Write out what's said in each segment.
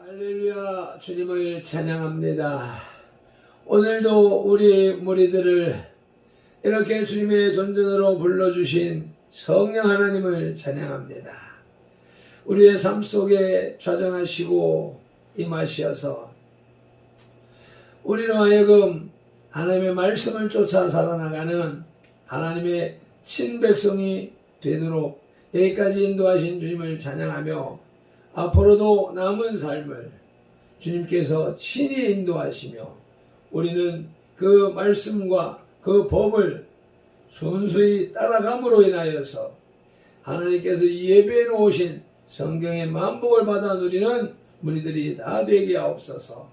할렐루야, 주님을 찬양합니다. 오늘도 우리 무리들을 이렇게 주님의 존전으로 불러주신 성령 하나님을 찬양합니다. 우리의 삶 속에 좌정하시고 임하시어서 우리로 하여금 하나님의 말씀을 쫓아 살아나가는 하나님의 친백성이 되도록 여기까지 인도하신 주님을 찬양하며 앞으로도 남은 삶을 주님께서 친히 인도하시며 우리는 그 말씀과 그 법을 순수히 따라감으로 인하여서 하나님께서 예배해 놓으신 성경의 만복을 받아 누리는 무리들이 다 되게 하옵소서.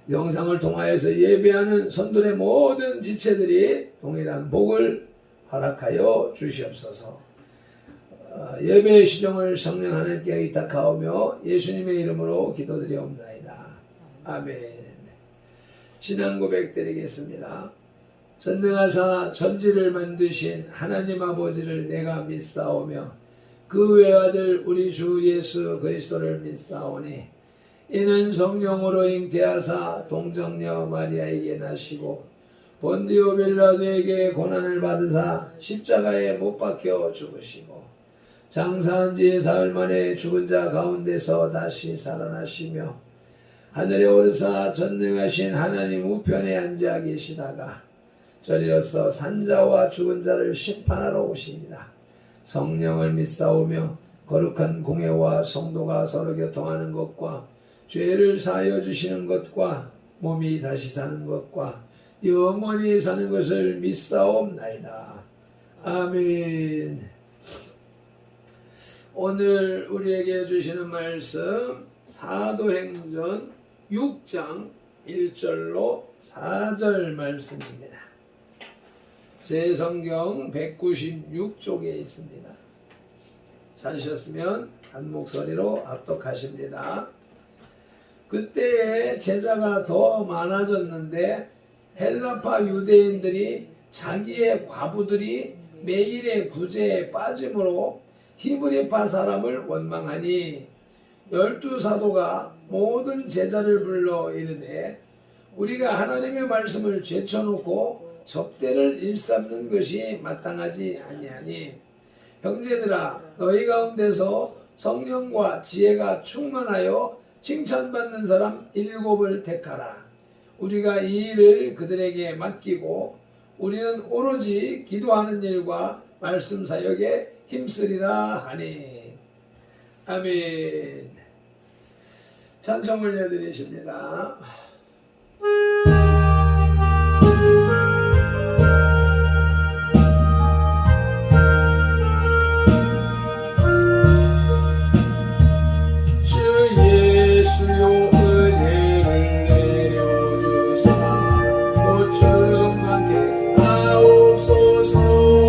영상을 통하여서 예배하는 성도의 모든 지체들이 동일한 복을 허락하여 주시옵소서. 예배의 시정을 성령 하나님께 의탁하오며 예수님의 이름으로 기도드리옵나이다. 아멘. 신앙 고백 드리겠습니다. 전능하사 천지를 만드신 하나님 아버지를 내가 믿사오며 그 외아들 우리 주 예수 그리스도를 믿사오니 이는 성령으로 잉태하사 동정녀 마리아에게 나시고 본디오 빌라도에게 고난을 받으사 십자가에 못 박혀 죽으시고 장사한 지 사흘 만에 죽은 자 가운데서 다시 살아나시며 하늘에 오르사 전능하신 하나님 우편에 앉아 계시다가 저리로서 산자와 죽은 자를 심판하러 오시니라. 성령을 믿사오며 거룩한 공회와 성도가 서로 교통하는 것과 죄를 사하여 주시는 것과 몸이 다시 사는 것과 영원히 사는 것을 믿사옵나이다. 아멘. 오늘 우리에게 주시는 말씀 사도행전 6장 1절로 4절 말씀입니다. 제 성경 196쪽에 있습니다. 찾으셨으면 한 목소리로 합독하십니다. 그때에 제자가 더 많아졌는데 헬라파 유대인들이 자기의 과부들이 매일의 구제에 빠짐으로 히브리파 사람을 원망하니 12사도가 모든 제자를 불러 이르되 우리가 하나님의 말씀을 제쳐놓고 접대를 일삼는 것이 마땅하지 아니하니 형제들아 너희 가운데서 성령과 지혜가 충만하여 칭찬받는 사람 7을 택하라. 우리가 이 일을 그들에게 맡기고 우리는 오로지 기도하는 일과 말씀 사역에 힘쓰리라 하니. 아멘. 찬송 올려드리십니다. 주 예수여 은혜를 내려주사 보충 많게 하옵소서.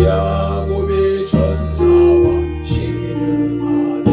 야곱의 전사와 신음하는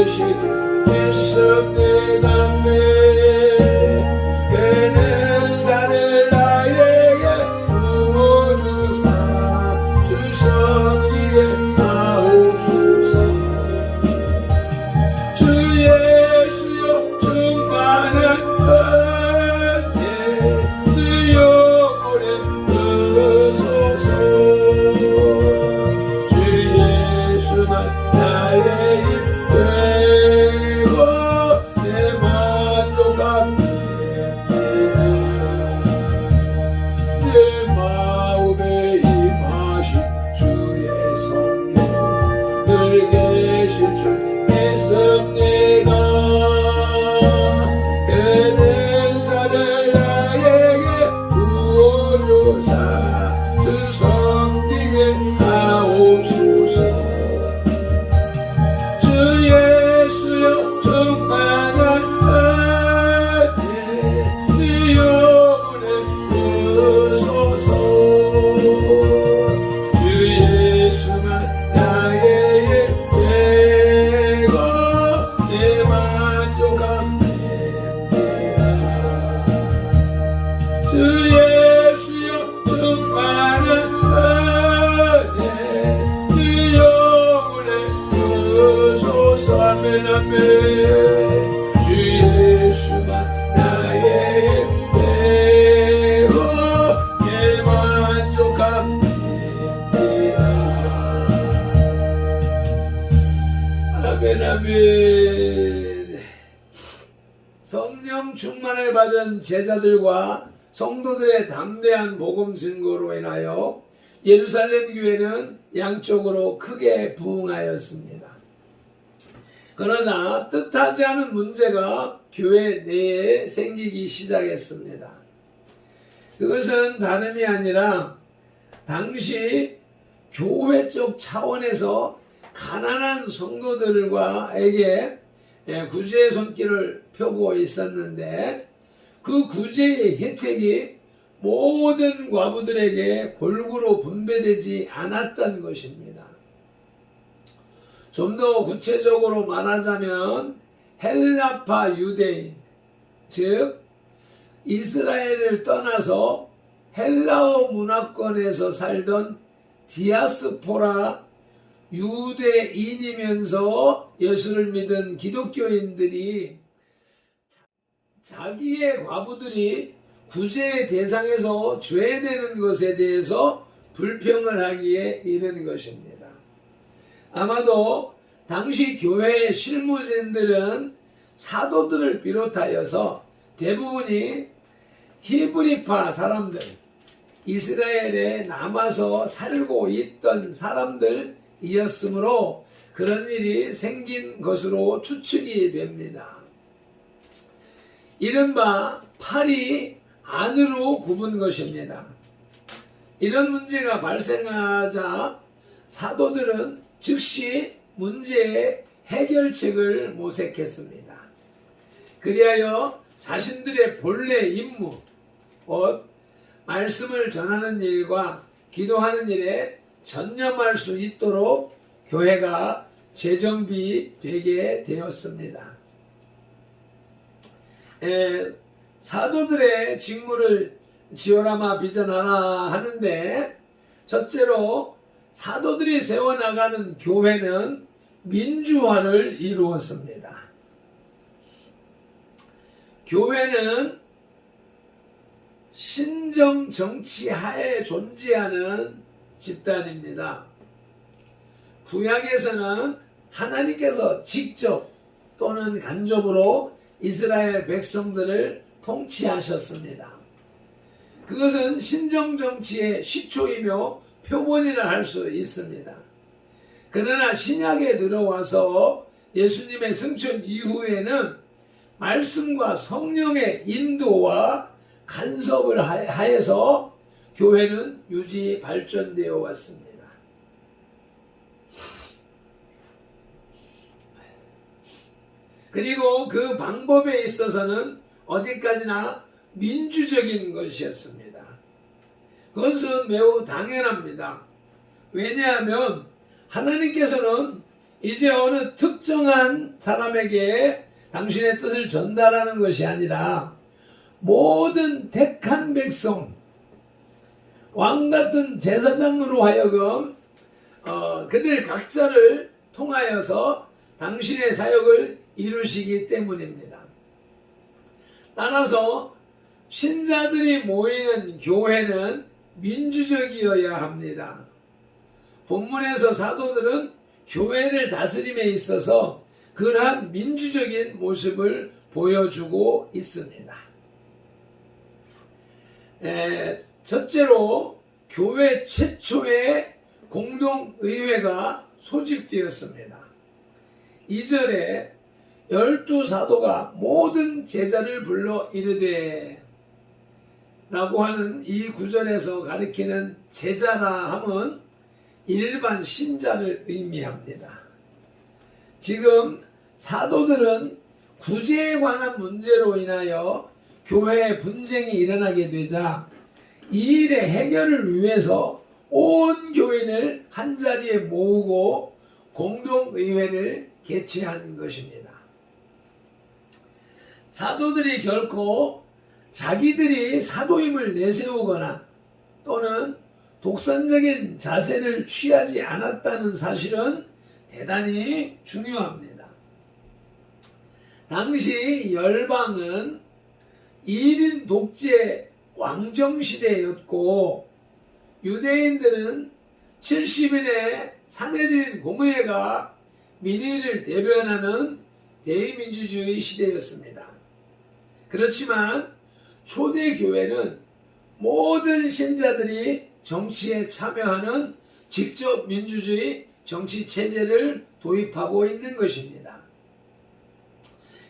계시니 믿습니다. 그는 산을 나에게 부어주사 주 성리에 하옵소서. 주 예수여 충만한 은혜 주 영혼에 부으소서. 주 예수만 나의 힘 되고 내 만족함 내 마음에 임하신 주의 성령 늘 계실 줄 믿습니다. 그는 산을 나에게 부어주사 주 성령에 하옵소서. 주 예수여 충만한 은혜 네 영혼에 부으소서. 주 예수만 나의 힘 되고 내 만족함 주 예수여 충만한 은혜 네 영혼에 부으소서. 아멘 아멘. 주 예수만 나의 힘 되고 내 만족함 아멘 아멘. 성령 충만을 받은 제자들과 성도들의 담대한 복음 증거로 인하여 예루살렘 교회는 양쪽으로 크게 부흥하였습니다. 그러자 뜻하지 않은 문제가 교회 내에 생기기 시작했습니다. 그것은 다름이 아니라 당시 교회적 차원에서 가난한 성도들과에게 구제의 손길을 펴고 있었는데 그 구제의 혜택이 모든 과부들에게 골고루 분배되지 않았던 것입니다. 좀 더 구체적으로 말하자면 헬라파 유대인, 즉 이스라엘을 떠나서 헬라어 문화권에서 살던 디아스포라 유대인이면서 예수를 믿은 기독교인들이 자기의 과부들이 구제의 대상에서 죄되는 것에 대해서 불평을 하기에 이른 것입니다. 아마도 당시 교회의 실무진들은 사도들을 비롯하여서 대부분이 히브리파 사람들, 이스라엘에 남아서 살고 있던 사람들이었으므로 그런 일이 생긴 것으로 추측이 됩니다. 이른바 팔이 안으로 굽은 것입니다. 이런 문제가 발생하자 사도들은 즉시 문제의 해결책을 모색했습니다. 그리하여 자신들의 본래 임무, 말씀을 전하는 일과 기도하는 일에 전념할 수 있도록 교회가 재정비되게 되었습니다. 사도들의 직무를 지어라마 비전하라 하는데, 첫째로 사도들이 세워나가는 교회는 민주화를 이루었습니다. 교회는 신정 정치 하에 존재하는 집단입니다. 구약에서는 하나님께서 직접 또는 간접으로 이스라엘 백성들을 통치하셨습니다. 그것은 신정 정치의 시초이며 표본이라 할 수 있습니다. 그러나 신약에 들어와서 예수님의 승천 이후에는 말씀과 성령의 인도와 간섭을 하여서 교회는 유지 발전되어 왔습니다. 그리고 그 방법에 있어서는 어디까지나 민주적인 것이었습니다. 그것은 매우 당연합니다. 왜냐하면 하나님께서는 이제 어느 특정한 사람에게 당신의 뜻을 전달하는 것이 아니라 모든 택한 백성, 왕같은 제사장으로 하여금 그들 각자를 통하여서 당신의 사역을 이루시기 때문입니다. 따라서 신자들이 모이는 교회는 민주적이어야 합니다. 본문에서 사도들은 교회를 다스림에 있어서 그러한 민주적인 모습을 보여주고 있습니다. 첫째로 교회 최초의 공동의회가 소집되었습니다. 2절에 12사도가 모든 제자를 불러 이르되 라고 하는 이 구절에서 가리키는 제자라 함은 일반 신자를 의미합니다. 지금 사도들은 구제에 관한 문제로 인하여 교회에 분쟁이 일어나게 되자 이 일의 해결을 위해서 온 교인을 한자리에 모으고 공동의회를 개최한 것입니다. 사도들이 결코 자기들이 사도임을 내세우거나 또는 독선적인 자세를 취하지 않았다는 사실은 대단히 중요합니다. 당시 열방은 1인 독재 왕정시대였고 유대인들은 70인의 사내들인 공의회가 민의를 대변하는 대의민주주의 시대였습니다. 그렇지만 초대 교회는 모든 신자들이 정치에 참여하는 직접 민주주의 정치 체제를 도입하고 있는 것입니다.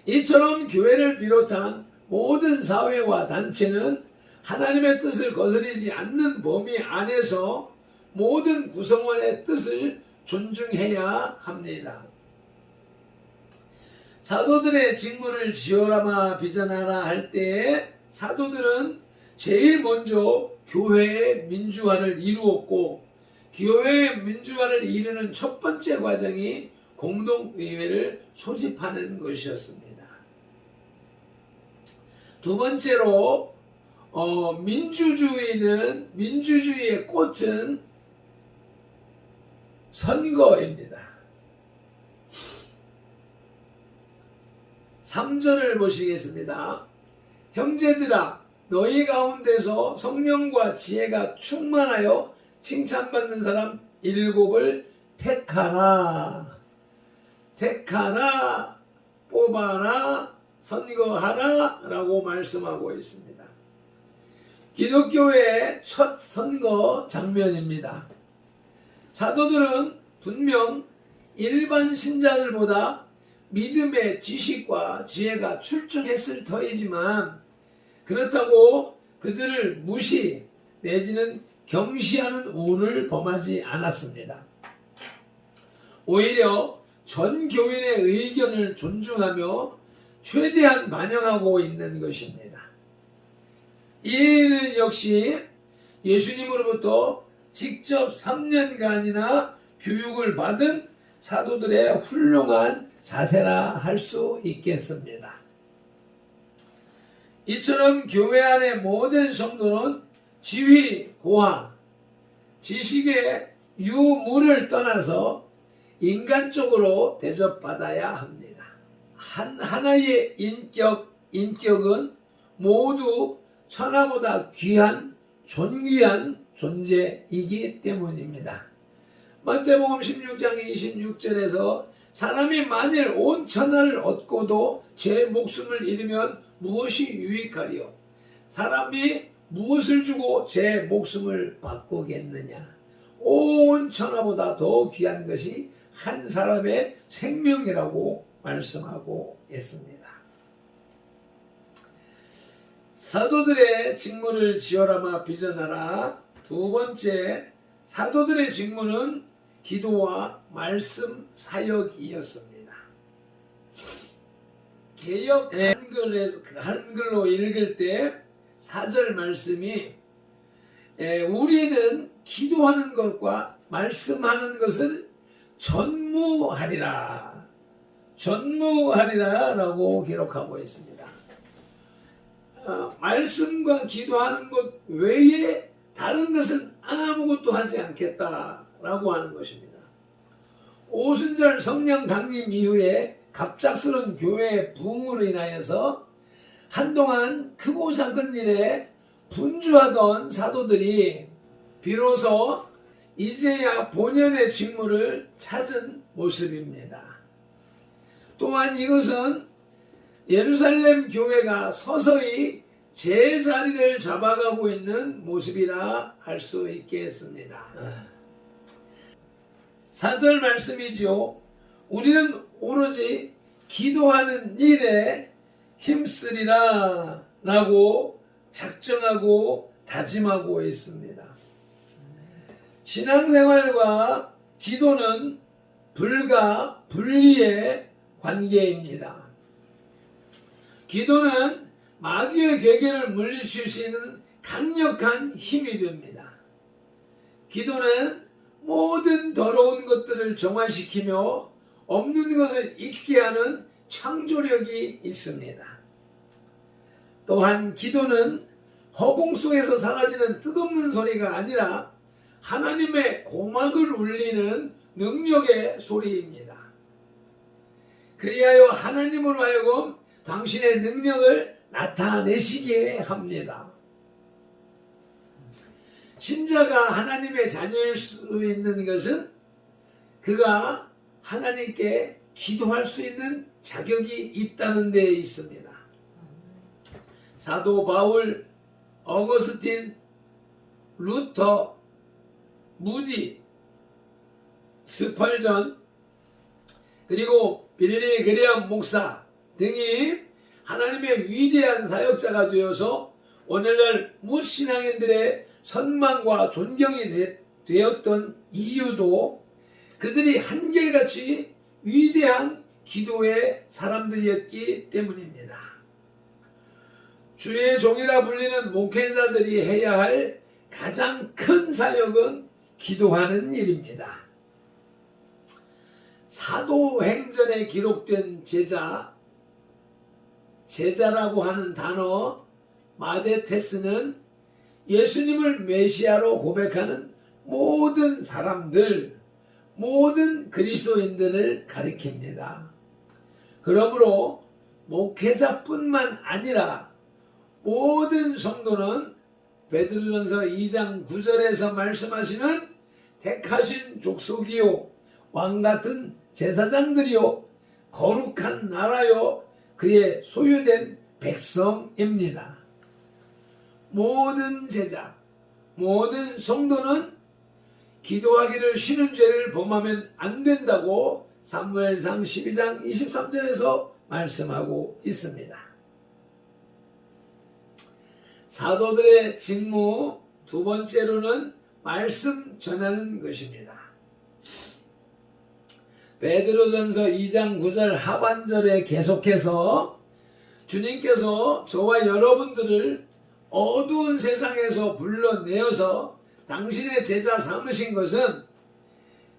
이처럼 교회를 비롯한 모든 사회와 단체는 하나님의 뜻을 거스르지 않는 범위 안에서 모든 구성원의 뜻을 존중해야 합니다. 사도들의 직무를 지어라마 비전하라 할 때에 사도들은 제일 먼저 교회의 민주화를 이루었고 교회의 민주화를 이루는 첫 번째 과정이 공동의회를 소집하는 것이었습니다. 두 번째로 민주주의의 꽃은 선거입니다. 3절을 보시겠습니다. 형제들아 너희 가운데서 성령과 지혜가 충만하여 칭찬받는 사람 7을 택하라. 택하라, 뽑아라, 선거하라 라고 말씀하고 있습니다. 기독교의 첫 선거 장면입니다. 사도들은 분명 일반 신자들보다 믿음의 지식과 지혜가 출중했을 터이지만 그렇다고 그들을 무시 내지는 경시하는 우를 범하지 않았습니다. 오히려 전 교인의 의견을 존중하며 최대한 반영하고 있는 것입니다. 이 일은 역시 예수님으로부터 직접 3년간이나 교육을 받은 사도들의 훌륭한 자세라 할 수 있겠습니다. 이처럼 교회 안의 모든 성도는 지위, 고하, 지식의 유무를 떠나서 인간적으로 대접받아야 합니다. 하나의 인격은 모두 천하보다 귀한, 존귀한 존재이기 때문입니다. 마태복음 16장 26절에서 사람이 만일 온 천하를 얻고도 제 목숨을 잃으면 무엇이 유익하리요? 사람이 무엇을 주고 제 목숨을 바꾸겠느냐? 온 천하보다 더 귀한 것이 한 사람의 생명이라고 말씀하고 있습니다. 사도들의 직무를 지어라마 비전하라. 두 번째, 사도들의 직무는 기도와 말씀 사역이었습니다. 개역 한글로 읽을 때 4절 말씀이 우리는 기도하는 것과 말씀하는 것을 전무하리라. 전무하리라 라고 기록하고 있습니다. 말씀과 기도하는 것 외에 다른 것은 아무것도 하지 않겠다라고 하는 것입니다. 오순절 성령 강림 이후에 갑작스런 교회의 붐으로 인하여서 한동안 크고 작은 일에 분주하던 사도들이 비로소 이제야 본연의 직무를 찾은 모습입니다. 또한 이것은 예루살렘 교회가 서서히 제자리를 잡아가고 있는 모습이라 할 수 있겠습니다. 4절 말씀이지요. 우리는 오로지 기도하는 일에 힘쓰리라 라고 작정하고 다짐하고 있습니다. 신앙생활과 기도는 불가 분리의 관계입니다. 기도는 마귀의 괴계를 물리칠 수 있는 강력한 힘이 됩니다. 기도는 모든 더러운 것들을 정화시키며 없는 것을 있게 하는 창조력이 있습니다. 또한 기도는 허공 속에서 사라지는 뜻없는 소리가 아니라 하나님의 고막을 울리는 능력의 소리입니다. 그리하여 하나님으로 하여금 당신의 능력을 나타내시게 합니다. 신자가 하나님의 자녀일 수 있는 것은 그가 하나님께 기도할 수 있는 자격이 있다는 데 있습니다. 사도 바울, 어거스틴, 루터, 무디, 스펄전, 그리고 빌리 그레엄 목사 등이 하나님의 위대한 사역자가 되어서 오늘날 무신앙인들의 선망과 존경이 되었던 이유도 그들이 한결같이 위대한 기도의 사람들이었기 때문입니다. 주의 종이라 불리는 목회자들이 해야 할 가장 큰 사역은 기도하는 일입니다. 사도행전에 기록된 제자라고 하는 단어 마데테스는 예수님을 메시아로 고백하는 모든 사람들, 모든 그리스도인들을 가리킵니다. 그러므로 목회자뿐만 아니라 모든 성도는 베드로전서 2장 9절에서 말씀하시는 택하신 족속이요 왕같은 제사장들이요 거룩한 나라요 그의 소유된 백성입니다. 모든 제자, 모든 성도는 기도하기를 쉬는 죄를 범하면 안 된다고 사무엘상 12장 23절에서 말씀하고 있습니다. 사도들의 직무 두 번째로는 말씀 전하는 것입니다. 베드로전서 2장 9절 하반절에 계속해서 주님께서 저와 여러분들을 어두운 세상에서 불러내어서 당신의 제자 삼으신 것은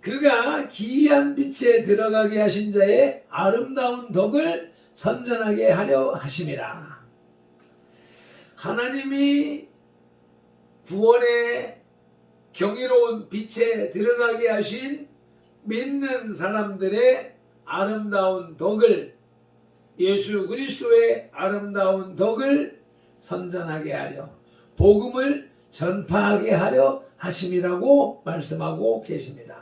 그가 기이한 빛에 들어가게 하신 자의 아름다운 덕을 선전하게 하려 하심이라. 하나님이 구원의 경이로운 빛에 들어가게 하신 믿는 사람들의 아름다운 덕을, 예수 그리스도의 아름다운 덕을 선전하게 하려, 복음을 전파하게 하려 하심이라고 말씀하고 계십니다.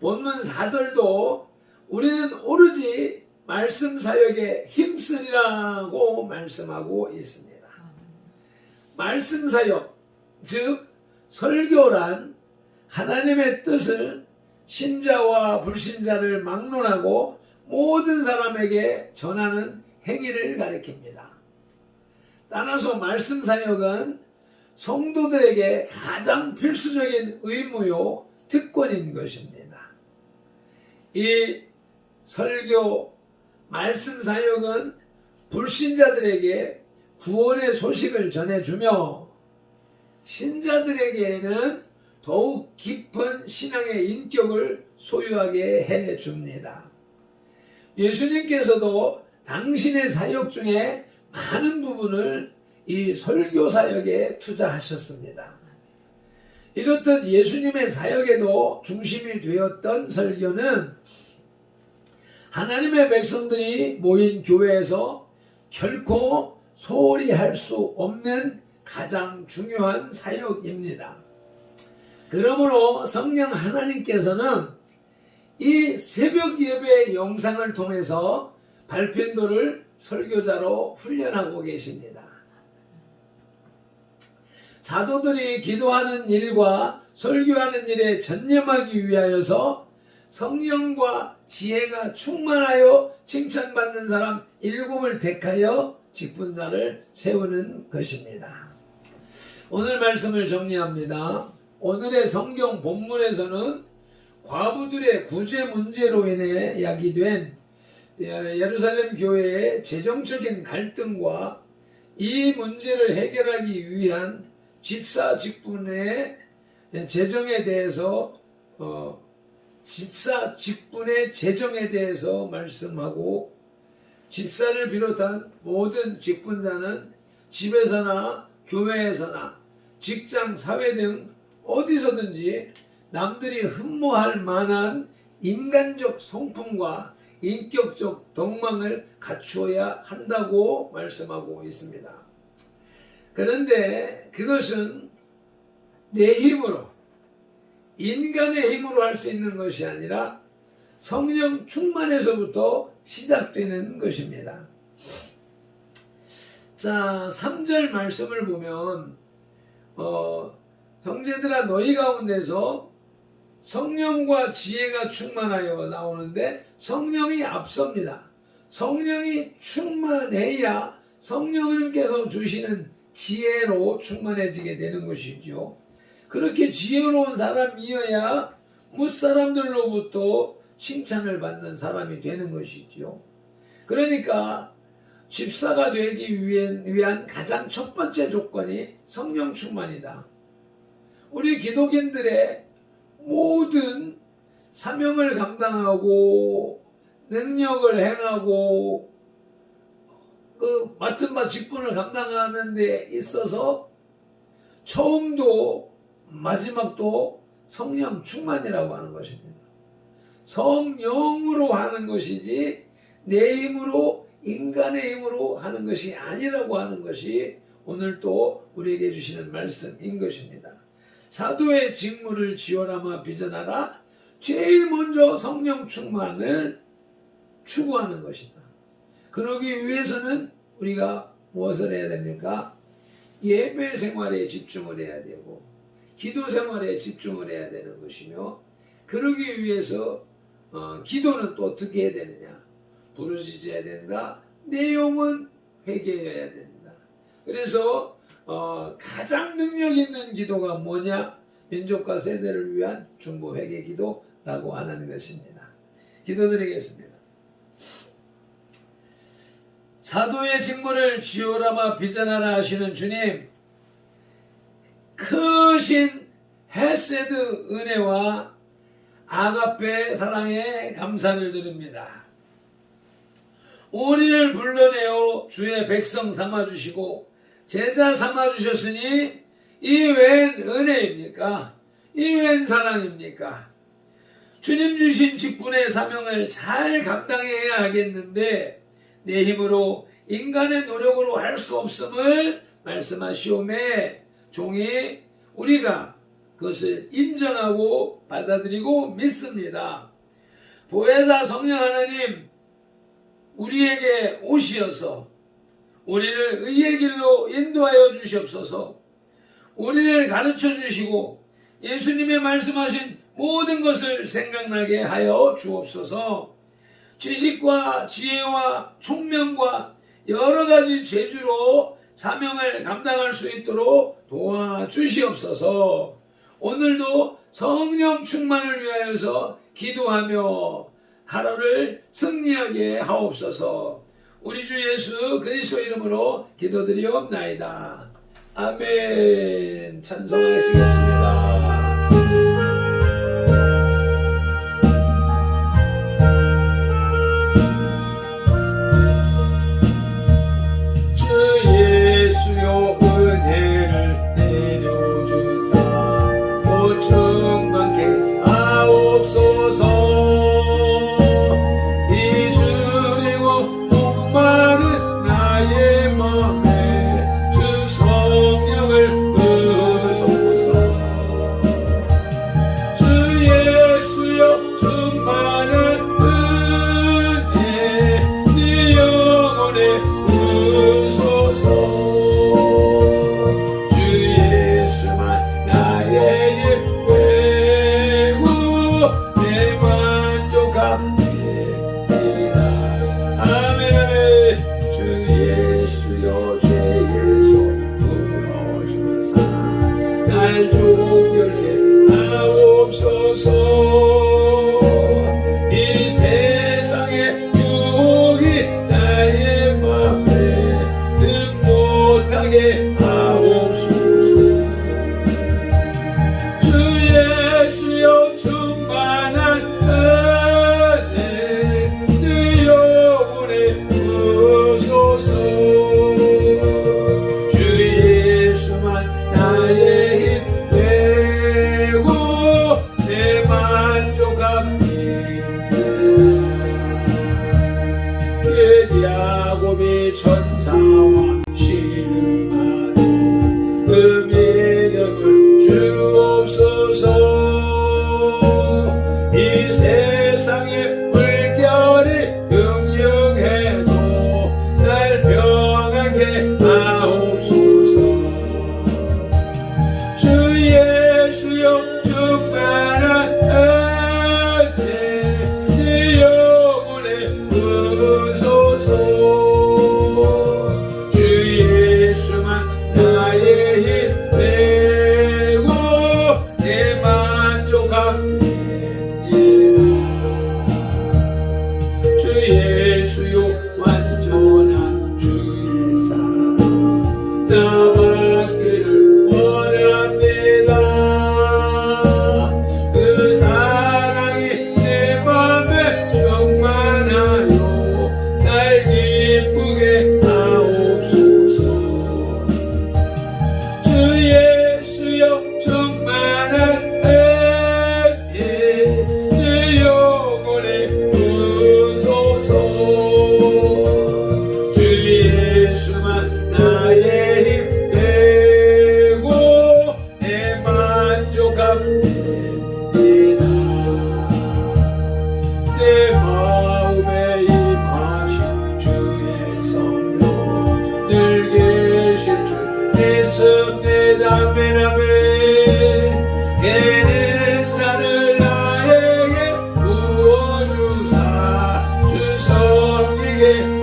본문 4절도 우리는 오로지 말씀 사역에 힘쓰리라고 말씀하고 있습니다. 말씀 사역, 즉 설교란 하나님의 뜻을 신자와 불신자를 막론하고 모든 사람에게 전하는 행위를 가리킵니다. 따라서 말씀 사역은 성도들에게 가장 필수적인 의무요 특권인 것입니다. 이 설교, 말씀 사역은 불신자들에게 구원의 소식을 전해주며 신자들에게는 더욱 깊은 신앙의 인격을 소유하게 해줍니다. 예수님께서도 당신의 사역 중에 많은 부분을 이 설교 사역에 투자하셨습니다. 이렇듯 예수님의 사역에도 중심이 되었던 설교는 하나님의 백성들이 모인 교회에서 결코 소홀히 할 수 없는 가장 중요한 사역입니다. 그러므로 성령 하나님께서는 이 새벽 예배 영상을 통해서 발편도를 설교자로 훈련하고 계십니다. 사도들이 기도하는 일과 설교하는 일에 전념하기 위하여서 성령과 지혜가 충만하여 칭찬받는 사람 7을 택하여 직분자를 세우는 것입니다. 오늘 말씀을 정리합니다. 오늘의 성경 본문에서는 과부들의 구제 문제로 인해 야기된 예루살렘 교회의 재정적인 갈등과 이 문제를 해결하기 위한 집사 직분의 재정에 대해서 말씀하고, 집사를 비롯한 모든 직분자는 집에서나 교회에서나 직장, 사회 등 어디서든지 남들이 흠모할 만한 인간적 성품과 인격적 덕망을 갖추어야 한다고 말씀하고 있습니다. 그런데 그것은 내 힘으로, 인간의 힘으로 할 수 있는 것이 아니라 성령 충만에서부터 시작되는 것입니다. 자, 3절 말씀을 보면 형제들아 너희 가운데서 성령과 지혜가 충만하여 나오는데 성령이 앞섭니다. 성령이 충만해야 성령님께서 주시는 지혜로 충만해지게 되는 것이죠. 그렇게 지혜로운 사람이어야 무사람들로부터 칭찬을 받는 사람이 되는 것이죠. 그러니까 집사가 되기 위한 가장 첫 번째 조건이 성령 충만이다. 우리 기독인들의 모든 사명을 감당하고 능력을 행하고 맡은 바 직분을 감당하는 데 있어서 처음도 마지막도 성령 충만이라고 하는 것입니다. 성령으로 하는 것이지 내 힘으로, 인간의 힘으로 하는 것이 아니라고 하는 것이 오늘 또 우리에게 주시는 말씀인 것입니다. 사도의 직무를 지어라마 비전하라. 제일 먼저 성령 충만을 추구하는 것이다. 그러기 위해서는 우리가 무엇을 해야 됩니까? 예배 생활에 집중을 해야 되고 기도 생활에 집중을 해야 되는 것이며, 그러기 위해서 기도는 또 어떻게 해야 되느냐? 부르짖어야 된다. 내용은 회개해야 된다. 그래서 가장 능력 있는 기도가 뭐냐? 민족과 세대를 위한 중보 회개 기도라고 하는 것입니다. 기도드리겠습니다. 사도의 직무를 지어라마 비전하라 하시는 주님, 크신 헤세드 은혜와 아가페 사랑에 감사를 드립니다. 우리를 불러내어 주의 백성 삼아주시고 제자 삼아주셨으니 이 웬 은혜입니까? 이 웬 사랑입니까? 주님 주신 직분의 사명을 잘 감당해야 하겠는데 내 힘으로 인간의 노력으로 할 수 없음을 말씀하시오매 종이 우리가 그것을 인정하고 받아들이고 믿습니다. 보혜사 성령 하나님, 우리에게 오시어서 우리를 의의 길로 인도하여 주시옵소서. 우리를 가르쳐 주시고 예수님의 말씀하신 모든 것을 생각나게 하여 주옵소서. 지식과 지혜와 총명과 여러 가지 재주로 사명을 감당할 수 있도록 도와주시옵소서. 오늘도 성령 충만을 위하여서 기도하며 하루를 승리하게 하옵소서. 우리 주 예수 그리스도 이름으로 기도드리옵나이다. 아멘. 찬송하시겠습니다. 야곱의 천사와 신음하도 그 믿음을 주옵소서. 이 세상의 물결이 흥흥해도 날 평안케 하옵소서. 주 예수여 충만한 은혜 내 영혼에 부으소서. 주 예수만 나의 힘 되고 내 만족함이다. 주 예수여 완전한 주의 사랑 나 받기를 원합니다. 그 사랑이 내 맘에 충만하여 날 기쁘게 하옵소서. 주 예수여 충만한 은혜 내 영혼에 부으소서. 주 예수만 나의 힘 되고 내 만족함이다. 내 마음에 임하신 주의 성령 늘 계실 줄 믿습니다. 아멘 아멘. 깨는 잔을 나에게 부어주사 주 섬기게